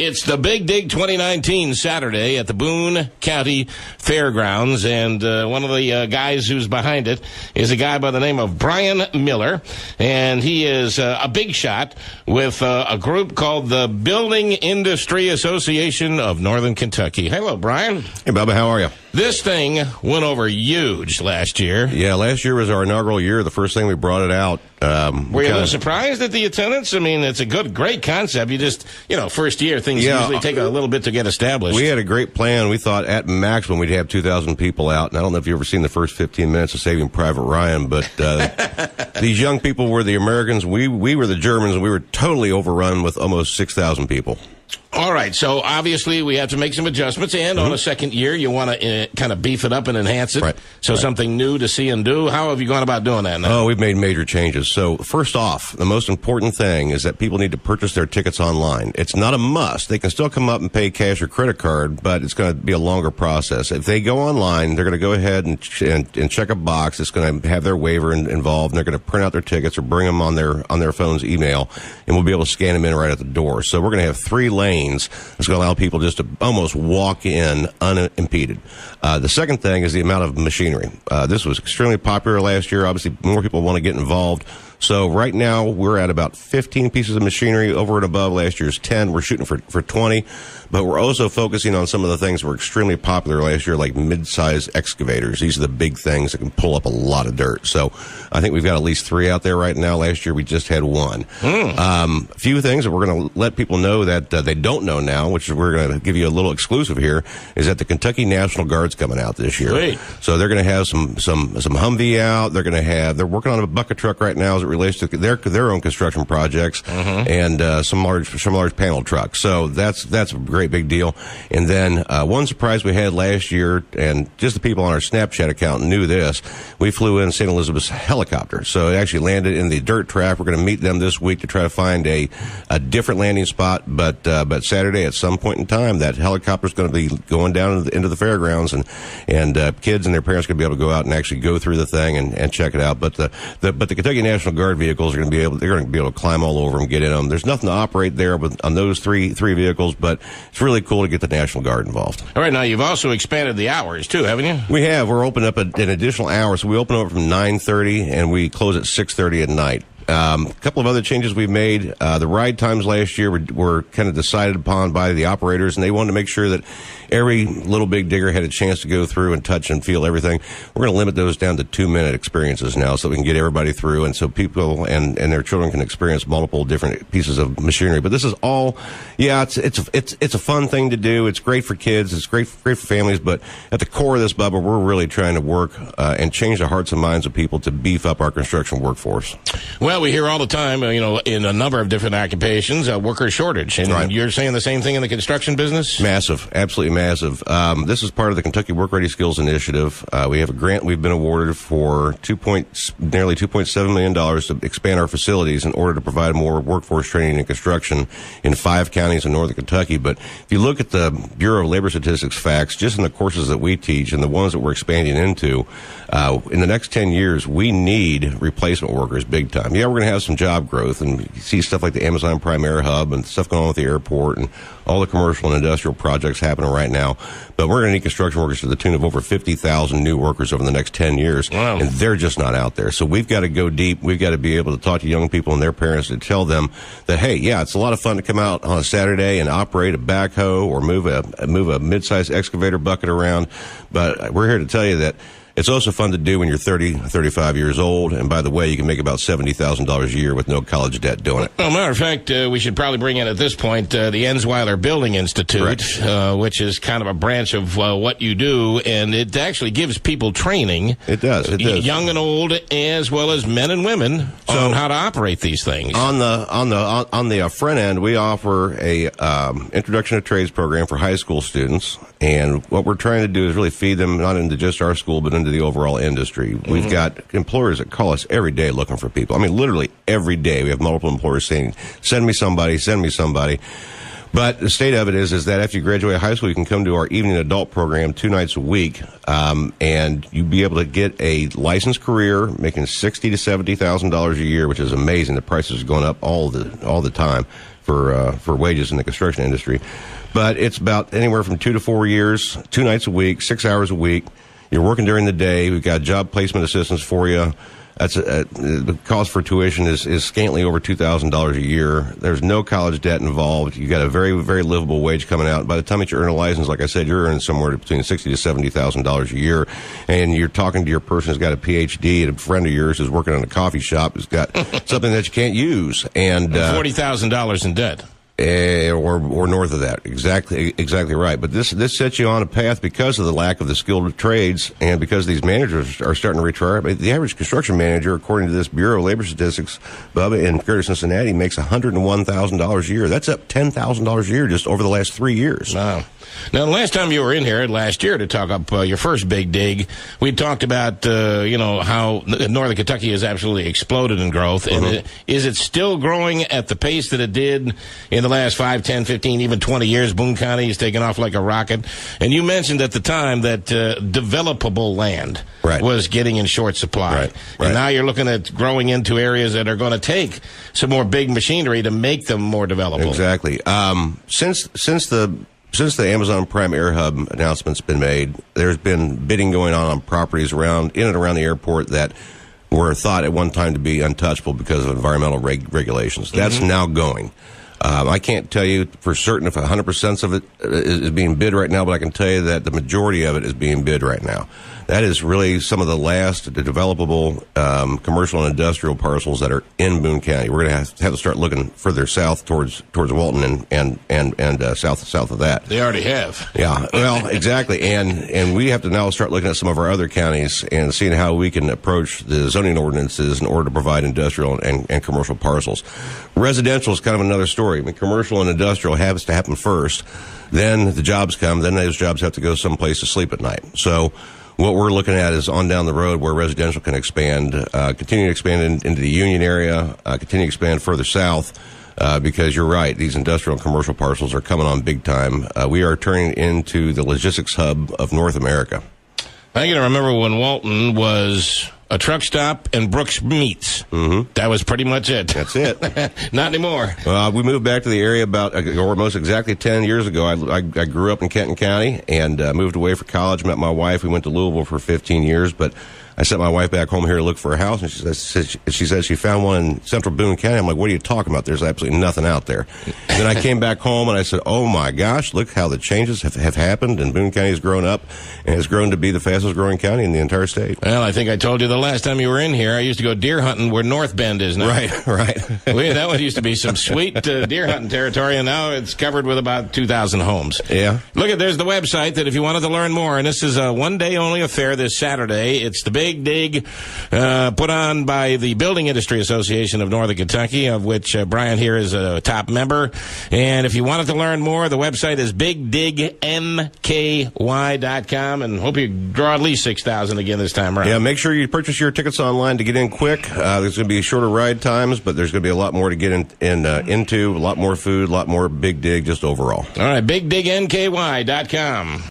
It's the Big Dig 2019 Saturday at the Boone County Fairgrounds, and one of the guys who's behind it is a guy by the name of Brian Miller, and he is a big shot with a group called the Building Industry Association of Northern Kentucky. Hello, Brian. Hey, Bubba, how are you? This thing went over huge last year. Yeah, last year was our inaugural year. The first thing we brought it out. Were you a little surprised at the attendance? I mean, it's a great concept. You just, first year, things usually take a little bit to get established. We had a great plan. We thought at maximum we'd have 2,000 people out. And I don't know if you've ever seen the first 15 minutes of Saving Private Ryan, but these young people were the Americans. We were the Germans, and we were totally overrun with almost 6,000 people. All right, so obviously we have to make some adjustments, and on a second year, you want to kind of beef it up and enhance it. Right. So something new to see and do. How have you gone about doing that now? Oh, we've made major changes. So first off, the most important thing is that people need to purchase their tickets online. It's not a must. They can still come up and pay cash or credit card, but it's going to be a longer process. If they go online, they're going to go ahead and check a box. It's going to have their waiver involved, and they're going to print out their tickets or bring them on their phone's email, and we'll be able to scan them in right at the door. So we're going to have 3 lanes. It's going to allow people just to almost walk in unimpeded. The second thing is the amount of machinery. This was extremely popular last year. Obviously, more people want to get involved. So right now, we're at about 15 pieces of machinery over and above last year's 10. We're shooting for 20. But we're also focusing on some of the things that were extremely popular last year, like mid-size excavators. These are the big things that can pull up a lot of dirt. So I think we've got at least 3 out there right now. Last year, we just had 1. A few things that we're going to let people know that they don't know now, which we're going to give you a little exclusive here, is that the Kentucky National Guard's coming out this year. Great. So they're going to have some Humvee out. They're working on a bucket truck right now as it relates to their own construction projects, and some large panel trucks. So that's a great big deal. And then one surprise we had last year, and just the people on our Snapchat account knew this, we flew in St. Elizabeth's helicopter. So it actually landed in the dirt trap. We're going to meet them this week to try to find a different landing spot, but Saturday at some point in time, that helicopter's going to be going down into the fairgrounds, and kids and their parents are going to be able to go out and actually go through the thing and check it out. But the Kentucky National Guard vehicles are going to be able to climb all over them, get in them. There's nothing to operate there on those three vehicles, but it's really cool to get the National Guard involved. All right, now you've also expanded the hours too, haven't you? We have. We're opening up an additional hour, so we open up from 9:30 and we close at 6:30 at night. A couple of other changes we've made. The ride times last year were kind of decided upon by the operators, and they wanted to make sure that every little big digger had a chance to go through and touch and feel everything. We're going to limit those down to 2-minute experiences now, so we can get everybody through, and so people and their children can experience multiple different pieces of machinery. But this is all, it's a fun thing to do. It's great for kids. It's great for families. But at the core of this, Bubba, we're really trying to work and change the hearts and minds of people to beef up our construction workforce. Well, we hear all the time, in a number of different occupations, worker shortage. And right. You're saying the same thing in the construction business? Massive. Absolutely massive. This is part of the Kentucky Work Ready Skills Initiative. We have a grant we've been awarded for nearly $2.7 million to expand our facilities in order to provide more workforce training and construction in 5 counties in northern Kentucky. But if you look at the Bureau of Labor Statistics facts, just in the courses that we teach and the ones that we're expanding into, in the next 10 years, we need replacement workers big time. Yeah, we're going to have some job growth, and you see stuff like the Amazon Prime Air Hub and stuff going on with the airport and all the commercial and industrial projects happening right now. But we're going to need construction workers to the tune of over 50,000 new workers over the next 10 years. Wow. And they're just not out there. So we've got to go deep. We've got to be able to talk to young people and their parents and tell them that, hey, yeah, it's a lot of fun to come out on a Saturday and operate a backhoe or move a mid-sized excavator bucket around. But we're here to tell you that it's also fun to do when you're 30, 35 years old. And by the way, you can make about $70,000 a year with no college debt doing it. Well, matter of fact, we should probably bring in at this point the Ensweiler Building Institute, which is kind of a branch of what you do. And it actually gives people training. It does. Young and old, as well as men and women, on how to operate these things. On the front end, we offer a introduction to trades program for high school students. And what we're trying to do is really feed them not into just our school, but into the overall industry. We've got employers that call us every day looking for people. I mean, literally every day we have multiple employers saying, send me somebody. But the state of it is that after you graduate high school, you can come to our evening adult program 2 nights a week, and you'll be able to get a licensed career making $60,000 to $70,000 a year, which is amazing. The prices are going up all the time. for wages in the construction industry. But it's about anywhere from 2 to 4 years, 2 nights a week, 6 hours a week. You're working during the day. We've got job placement assistance for you. That's the cost for tuition is scantily over $2,000 a year. There's no college debt involved. You got a very, very livable wage coming out. By the time that you earn a license, like I said, you're earning somewhere between $60,000 to $70,000 a year. And you're talking to your person who's got a PhD, and a friend of yours who's working in a coffee shop who's got something that you can't use, and $40,000 in debt. Or north of that. Exactly right. But this sets you on a path because of the lack of the skilled trades, and because these managers are starting to retire. I mean, the average construction manager, according to this Bureau of Labor Statistics, Bubba, in Greater Cincinnati, makes $101,000 a year. That's up $10,000 a year just over the last 3 years. Wow. Now, the last time you were in here last year to talk up your first big dig, we talked about, how Northern Kentucky has absolutely exploded in growth. And is it still growing at the pace that it did in the last 5, 10, 15, even 20 years? Boone County is taking off like a rocket. And you mentioned at the time that developable land was getting in short supply. Right. And now you're looking at growing into areas that are going to take some more big machinery to make them more developable. Exactly. Since the Amazon Prime Air Hub announcement's been made, there's been bidding going on properties in and around the airport that were thought at one time to be untouchable because of environmental regulations. That's now going. I can't tell you for certain if 100% of it is being bid right now, but I can tell you that the majority of it is being bid right now. That is really some of the last developable commercial and industrial parcels that are in Boone County. We're going to have to start looking further south towards Walton and south of that. They already have. Yeah, well, exactly. And we have to now start looking at some of our other counties and seeing how we can approach the zoning ordinances in order to provide industrial and commercial parcels. Residential is kind of another story. I mean, commercial and industrial has to happen first. Then the jobs come. Then those jobs have to go someplace to sleep at night. So what we're looking at is on down the road where residential can expand, continue to expand into the Union area, continue to expand further south, because you're right, these industrial and commercial parcels are coming on big time. We are turning into the logistics hub of North America. I can remember when Walton was a truck stop and Brooks Meats. That was pretty much it. That's it. Not anymore. We moved back to the area about almost exactly 10 years ago. I grew up in Kenton County and moved away for college, met my wife. We went to Louisville for 15 years, but I sent my wife back home here to look for a house, and she said she found one in central Boone County. I'm like, what are you talking about? There's absolutely nothing out there. And then I came back home, and I said, oh, my gosh, look how the changes have happened, and Boone County has grown up and has grown to be the fastest-growing county in the entire state. Well, I think I told you the last time you were in here, I used to go deer hunting where North Bend is now. Right. That one used to be some sweet deer hunting territory, and now it's covered with about 2,000 homes. Yeah. Look, there's the website that if you wanted to learn more, and this is a one-day-only affair this Saturday. It's the Big Dig put on by the Building Industry Association of Northern Kentucky, of which Brian here is a top member. And if you wanted to learn more, the website is bigdigmky.com, and hope you draw at least 6,000 again this time around. Yeah, make sure you purchase your tickets online to get in quick. There's going to be shorter ride times, but there's going to be a lot more to get into, a lot more food, a lot more Big Dig just overall. All right, bigdigmky.com.